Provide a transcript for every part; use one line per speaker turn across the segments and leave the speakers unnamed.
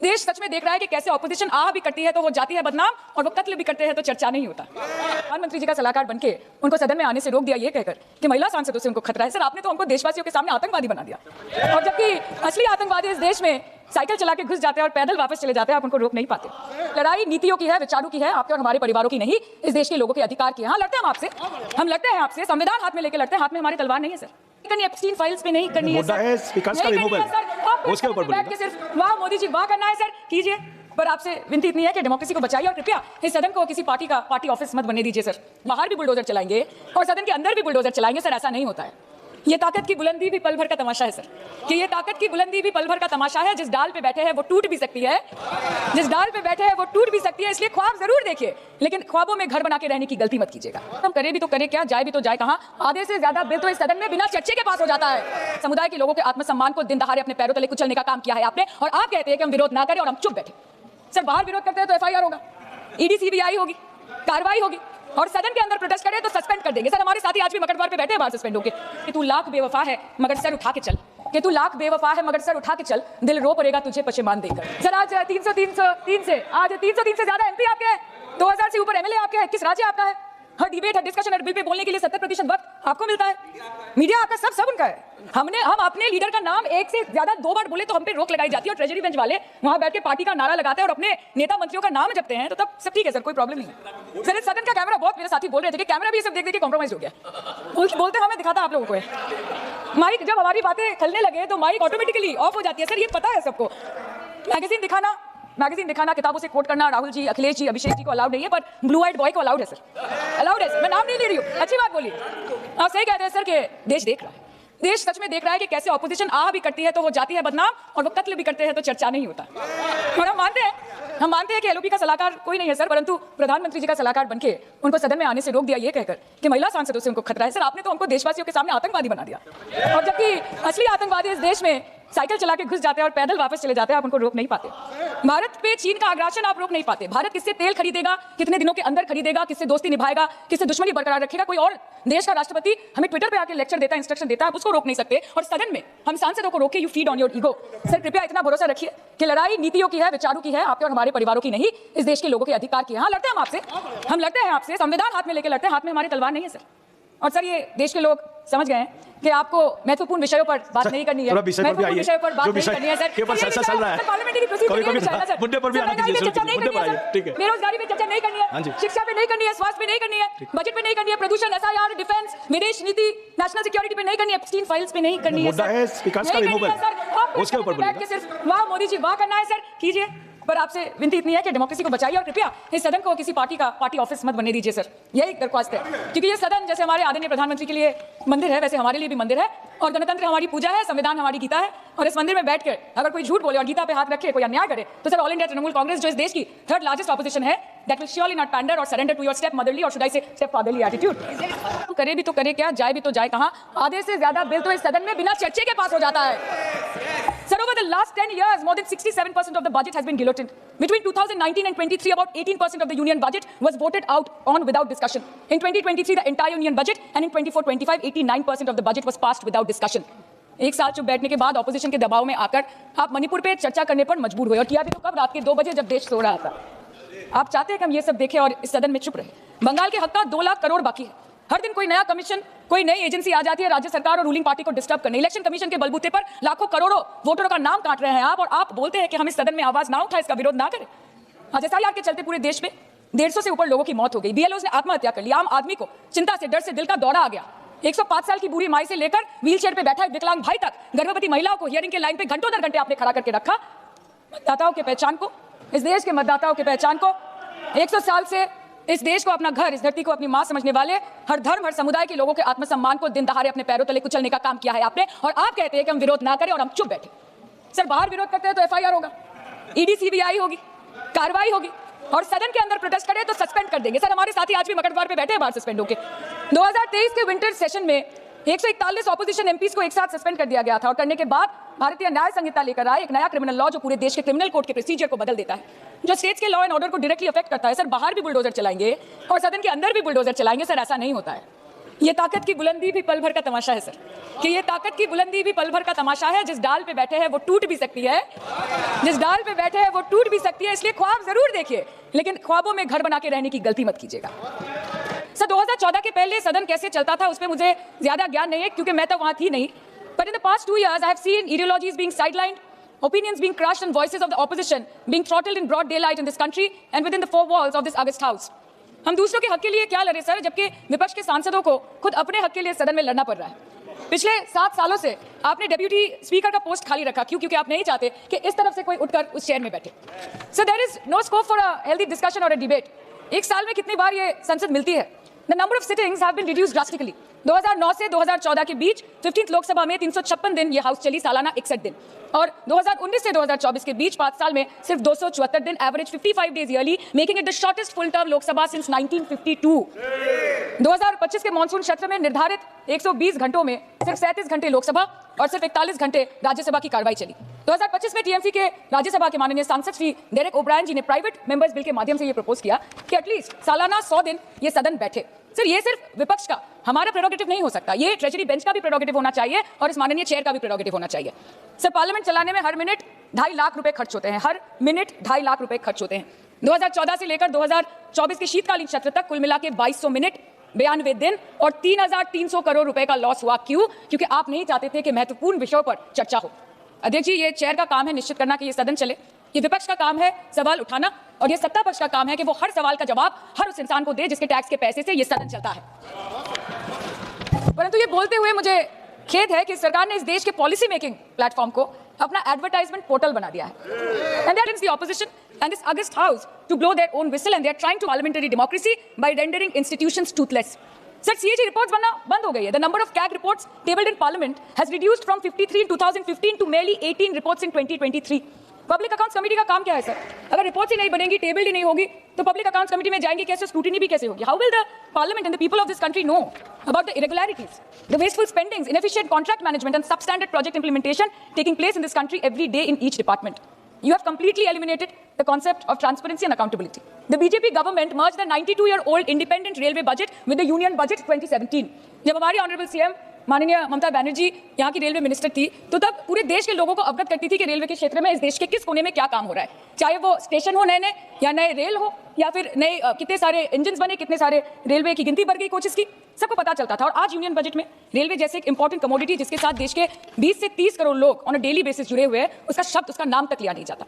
देश सच में देख रहा है कि कैसे ऑपोजिशन आह भी करती है तो वो जाती है बदनाम, और वो कत्ल भी करते हैं तो चर्चा नहीं होता। प्रधानमंत्री जी का सलाहकार बनके उनको सदन में आने से रोक दिया ये कहकर कि महिला सांसदों से उनको खतरा है। सर, आपने तो हमको देशवासियों के सामने आतंकवादी बना दिया, और जबकि असली आतंकवादी इस देश में साइकिल चला के घुस जाते हैं और पैदल वापस चले जाते हैं, आप उनको रोक नहीं पाते। लड़ाई नीतियों की है, विचारों की है, आपके और हमारे परिवारों की नहीं, इस देश के लोगों के अधिकार की है। हाँ, लड़ते हैं हम आपसे, हम लड़ते हैं आपसे, संविधान हाथ में लेके लड़ते हैं, हाथ में हमारी तलवार नहीं है सर। करनी एप्स्टीन फाइल्स पे नहीं करनी है सर,
विकास का रिमूवल उसके ऊपर
बैठ के सिर्फ वाह मोदी जी वाह करना है सर, कीजिए। पर आपसे विनती इतनी है कि डेमोक्रेसी को बचाइए और कृपया इस सदन को किसी पार्टी ऑफिस मत बनने दीजिए सर। बाहर भी बुलडोजर चलाएंगे और सदन के अंदर भी बुलडोजर चलाएंगे सर, ऐसा नहीं होता है। ये ताकत की बुलंदी भी पल भर का तमाशा है सर, कि ये ताकत की बुलंदी भी पल भर का तमाशा है। जिस डाल पे बैठे हैं वो टूट भी सकती है, जिस डाल पे बैठे हैं वो टूट भी सकती है। इसलिए ख्वाब जरूर देखिए, लेकिन ख्वाबों में घर बना के रहने की गलती मत कीजिएगा। हम करे भी तो करे क्या, जाए भी तो जाए कहां। आधे से ज्यादा बिल तो इस सदन में बिना चर्चे के पास हो जाता है। समुदाय के लोगों के आत्मसम्मान को दिन दहाड़े अपने पैरों तले कुचलने का काम किया है आपने, और आप कहते हैं कि हम विरोध ना करें और हम चुप बैठे। सर, बाहर विरोध करते हैं तो एफआईआर होगा, ईडी सीबीआई होगी, कार्रवाई होगी, और सदन के अंदर प्रोटेस्ट करे तो सस्पेंड कर देंगे। सर, हमारे साथी आज भी मकड़द्वार पे बैठे हैं बाहर सस्पेंड होके कि तू लाख बेवफा है मगर सर उठा के चल, कि तू लाख बेवफा है मगर सर उठा के चल, दिल रो पड़ेगा तुझे पशेमान देकर। सर, आज 303 से ज्यादा एमपी आपके हैं, 2000 से ऊपर एमएलए आपके हैं। किस राज्य आपका है? हर डिबेट, हर डिस्कशन, हर बिल पे बोलने के लिए 70% वक्त आपको मिलता है। मीडिया आपका सब उनका है। हम अपने लीडर का नाम एक से ज्यादा 2 बार बोले तो हम पे रोक लगाई जाती है, और ट्रेजरी बेंच वाले वहां बैठ के पार्टी का नारा लगाते हैं और अपने नेता मंत्रियों का नाम जपते हैं, तो तब सब ठीक है सर, कोई प्रॉब्लम नहीं है। सर, इस सदन का कैमरा, बहुत मेरे साथी बोल रहे थे कि कैमरा भी सब देख देख के कॉम्प्रोमाइज हो गया। बोलते हमें दिखाता आप लोगों को है माइक, जब हमारी बातें खलने लगे तो माइक ऑटोमेटिकली ऑफ हो जाती है। सर, ये पता है सबको। मैगजीन दिखाना, किताबों से कोट करना राहुल जी, अखिलेश जी, अभिषेक जी को अलाउड नहीं है, पर ब्लू आइड बॉय को अलाउड है सर, अलाउड है सर। मैं नाम नहीं ले रही हूँ, अच्छी बात बोली। आप सही कहते हैं सर कि देश देख रहा है, देश सच में देख रहा है कि कैसे ऑपोजिशन आह भी करती है तो वो जाती है बदनाम, और वो कत्ल भी करते हैं तो चर्चा नहीं होता। और हम मानते हैं कि एलओपी का सलाहकार कोई नहीं है सर, परंतु प्रधानमंत्री जी का सलाहकार बनके उनको सदन में आने से रोक दिया ये कहकर कि महिला सांसदों से उनको खतरा है। सर, आपने तो हमको देशवासियों के सामने आतंकवादी बना दिया, और जबकि असली आतंकवादी इस देश में साइकिल चला के घुस जाते हैं और पैदल वापस चले जाते हैं, आप उनको रोक नहीं पाते। भारत पे चीन का आग्रासन आप रोक नहीं पाते। भारत किससे तेल खरीदेगा, कितने दिनों के अंदर खरीदेगा, किससे दोस्ती निभाएगा, किससे दुश्मनी बरकरार रखेगा, कोई और देश का राष्ट्रपति हमें ट्विटर पे आके लेक्चर देता है, इंस्ट्रक्शन देता है, आप उसको रोक नहीं सकते। और सदन में हम सांसदों को रोके, you feed on your ego. Sir, कृपया इतना भरोसा रखिए कि लड़ाई नीतियों की है, विचारों की है, आपके और हमारे परिवारों की नहीं, इस देश के लोगों के अधिकार की है। हाँ, लड़ते हैं हम लड़ते हैं आपसे, संविधान हाथ में लेके लड़ते हैं, हाथ में हमारी तलवार नहीं है सर। और सर, ये देश के लोग समझ गए हैं कि आपको महत्वपूर्ण विषयों पर बात नहीं करनी है, महत्वपूर्ण विषयों पर बात नहीं करनी है सर। पार्लियामेंट्री प्रोसीजर मुद्दे पर भी चर्चा नहीं करनी है सर, बेरोजगारी पे चर्चा नहीं करनी है, शिक्षा पे नहीं करनी है, स्वास्थ्य पे नहीं करनी है, बजट पे नहीं करनी है, प्रदूषण, एसआईआर, डिफेंस, विदेश नीति, नेशनल सिक्योरिटी पे नहीं करनी है, एप्स्टीन फाइल्स पे नहीं करनी है सर। विकास का रिमूवल उसके ऊपर बैठ के सिर्फ वाह मोदी जी वाह करना है सर, कीजिए। पर आपसे विनती इतनी है कि डेमोक्रेसी को बचाइए और कृपया इस सदन को किसी पार्टी ऑफिस मत बनने दीजिए सर, यही दरख्वास्त है। क्योंकि ये सदन जैसे हमारे आदरणीय प्रधानमंत्री के लिए मंदिर है, वैसे हमारे लिए भी मंदिर है, और गणतंत्र हमारी पूजा है, संविधान हमारी गीता है। और इस मंदिर में बैठकर अगर कोई झूठ बोले और गीता पे हाथ रखे, कोई अन्याय करे, तो sir all India Trinamool Congress जो इस देश की 3rd लार्जेस्ट ऑपोजिशन है, that will surely not pander or surrender to your step motherly or should I say step fatherly attitude. करे भी तो करे क्या, जाए भी तो जाए कहां। आधे से ज्यादा बिल तो इस सदन में बिना चर्चे के पास हो जाता है। Sir, over the last 10 years, more than 67% of the budget has been guillotined. Between 2019 and 23, about 18% of the union budget was voted out on without discussion. In 2023, the entire union budget, and in 24-25, 89% of the budget was passed without discussion. एक साल चुप बैठने के बाद opposition के दबाव में आकर आप मणिपुर पे चर्चा करने पर मजबूर हुए, और किया भी तो कब, रात के 2 बजे जब देश सो रहा था। आप चाहते हैं कि हम ये सब देखें और इस सदन में चुप रहे। बंगाल के हक का 2 लाख करोड़ बाकी है। हर दिन कोई नया कमीशन, कोई नई एजेंसी आ जाती है राज्य सरकार और रूलिंग पार्टी को डिस्टर्ब करने। इलेक्शन कमीशन के बलबूते पर लाखों करोड़ों वोटरों का नाम काट रहे हैं आप, और आप बोलते हैं कि हम इस सदन में आवाज ना उठाएं, इसका विरोध ना करें। आज एसआईआर के चलते पूरे देश में 150 से ऊपर लोगों की मौत हो गई, बीएलओज ने आत्महत्या कर ली, आम आदमी को चिंता से, डर से दिल का दौरा आ गया। 105 साल की बूढ़ी माई से लेकर व्हीलचेयर पे बैठा विकलांग भाई तक, गर्भवती महिलाओं को हियरिंग के लाइन पे घंटों दर घंटे आपने खड़ा करके रखा। मतदाताओं की पहचान को, इस देश के मतदाताओं की पहचान को, 100 साल से इस देश को अपना घर, इस धरती को अपनी मां समझने वाले हर धर्म, हर समुदाय के लोगों के आत्मसम्मान को दिन दहाड़े अपने पैरों तले कुचलने का काम किया है आपने, और आप कहते हैं कि हम विरोध ना करें और हम चुप बैठे। सर, बाहर विरोध करते हैं तो एफआईआर होगा, ईडी सीबीआई होगी, कार्रवाई होगी, और सदन के अंदर प्रोटेस्ट करे तो सस्पेंड कर देंगे। सर, हमारे साथी आज भी मकड़द्वार पे बैठे हैं बाहर सस्पेंड होके। 2023 के विंटर सेशन में 141 ऑपोजिशन एमपीज को एक साथ सस्पेंड कर दिया गया था, और करने के बाद भारतीय न्याय संहिता लेकर आए एक नया क्रिमिनल लॉ जो पूरे देश के क्रिमिनल कोड के प्रोसीजर को बदल देता है, जो स्टेट्स के लॉ एंड ऑर्डर को डायरेक्टली अफेक्ट करता है। सर, बाहर भी बुलडोजर चलाएंगे और सदन के अंदर भी बुलडोजर चलाएंगे सर, ऐसा नहीं होता है। ये ताकत की बुलंदी भी पल भर का तमाशा है सर, कि ये ताकत की बुलंदी भी पल भर का तमाशा है। जिस डाल पे बैठे हैं वो टूट भी सकती है, जिस डाल पे बैठे हैं वो टूट भी सकती है। इसलिए ख्वाब जरूर देखिए, लेकिन ख्वाबों में घर बना के रहने की गलती मत कीजिएगा। सर 2014 के पहले सदन कैसे चलता था उस पर मुझे ज्यादा ज्ञान नहीं है, क्योंकि मैं तो वहां थी नहीं। But in the past 2 years I have seen ideologies being sidelined, opinions being crushed and voices of the opposition being throttled in broad daylight in this country and within the 4 walls of this August House. हम दूसरों के हक के लिए क्या लड़े sir, जबकि विपक्ष के सांसदों को खुद अपने हक के लिए सदन में लड़ना पड़ रहा है। पिछले 7 सालों से आपने डेप्यूटी स्पीकर का पोस्ट खाली रखा, क्यों? क्योंकि आप नहीं चाहते कि इस तरफ से कोई उठकर उस चेयर में बैठे। So there is no scope for a healthy discussion और अ डिबेट। एक साल में कितनी बार ये संसद मिलती है? The number of sittings have been reduced drastically. 2009 से 2014 के बीच 15th लोकसभा में 356 दिन ये हाउस चली, सालाना 61 दिन, और 2019 से 2024 के बीच 5 साल में सिर्फ 274 दिन, average 55 days yearly, making it the shortest full term Lok Sabha since 1952। 2025 के मॉनसून सत्र में निर्धारित 120 घंटों में सिर्फ 37 घंटे लोकसभा और सिर्फ 41 घंटे राज्यसभा की कार्रवाई चली। 2025 में टीएमसी के राज्यसभा के माननीय सांसद श्री डेरेक ओब्रायन जी ने प्राइवेट मेंबर्स बिल के माध्यम से ये प्रपोज किया कि एटलीस्ट सालाना 100 दिन ये सदन बैठे। सर ये सिर्फ विपक्ष का, हमारा प्रेरोगेटिव नहीं हो सकता, ये ट्रेजरी बेंच का भी प्रेरोगेटिव होना चाहिए और इस माननीय चेयर का भी प्रेरोगेटिव होना चाहिए। सर पार्लियामेंट चलाने में हर मिनट 2.5 लाख रुपए खर्च होते हैं, हर मिनट 2.5 लाख रुपए खर्च होते हैं। 2014 से लेकर 2024 के शीतकालीन सत्र तक कुल मिला के 2200 मिनट, 92 दिन और 3,300 करोड़ रुपए का लॉस हुआ। क्यों? क्योंकि आप नहीं चाहते थे कि महत्वपूर्ण विषयों पर चर्चा हो। अध्यक्ष जी, ये चेयर का काम है निश्चित करना कि ये सदन चले, ये विपक्ष का काम है सवाल उठाना, और ये सत्ता पक्ष का काम है कि वो हर सवाल का जवाब हर उस इंसान को दे जिसके टैक्स के पैसे से ये सदन चलता है। परंतु ये बोलते हुए मुझे खेद है कि सरकार ने इस देश के पॉलिसी मेकिंग प्लेटफॉर्म को अपना एडवर्टाइजमेंट पोर्टल बना दिया है। And that is the opposition and this august house to blow their own whistle and they are trying to parliamentary democracy by rendering institutions toothless. Sir CAG reports बनना बंद हो गई है। The number of CAG reports tabled in parliament has reduced from 53 in 2015 to merely 18 reports in 2023। Public accounts committee का काम क्या है sir? अगर रिपोर्ट्स ही नहीं बनेंगी, टेबल ही नहीं होगी, तो पब्लिक अकाउंट्स कमेटी में जाएंगी कैसे, स्क्रूटिनी भी कैसे होगी? How will the parliament and the people of this country know about the irregularities, the wasteful spendings, inefficient contract management and substandard project implementation taking place in this country every day in each department? You have completely eliminated the concept of transparency and accountability. The BJP government merged the 92-year-old independent railway budget with the union budget 2017. जब हमारी honourable CM माननीय ममता बनर्जी यहाँ की railway minister थी, तो तब पूरे देश के लोगों को अवगत करती थी कि रेलवे के क्षेत्र में इस देश के किस कोने में क्या काम हो रहा है, चाहे वो स्टेशन हो नए या नए रेल हो या फिर नए कितने सारे इंजन बने, कितने सारे रेलवे की गिनती बढ़ गई, कोचेस की, सबको पता चलता था। और आज यूनियन बजट में रेलवे जैसे एक इंपॉर्टेंट कमोडिटी जिसके साथ देश के 20 से 30 करोड़ लोग ऑन अ डेली बेसिस जुड़े हुए हैं, उसका शब्द, उसका नाम तक लिया नहीं जाता।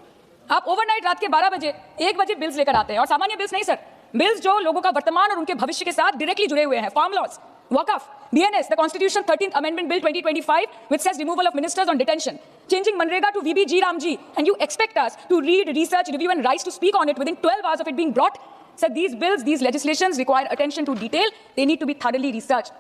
आप ओवरनाइट रात के 12 बजे 1 बजे बिल्स लेकर आते हैं, और सामान्य बिल्स नहीं सर, बिल्स जो लोगों का वर्तमान और उनके भविष्य के साथ डायरेक्टली जुड़े हुए हैं। फार्म लॉस, वकफ, BNS, the Constitution 13th Amendment Bill 2025, which says removal of ministers on detention, changing Manrega to VBG Ramji, and you expect us to read, research, review and rise to speak on it within 12 hours of it being brought? Sir, these bills, these legislations require attention to detail. They need to be thoroughly researched.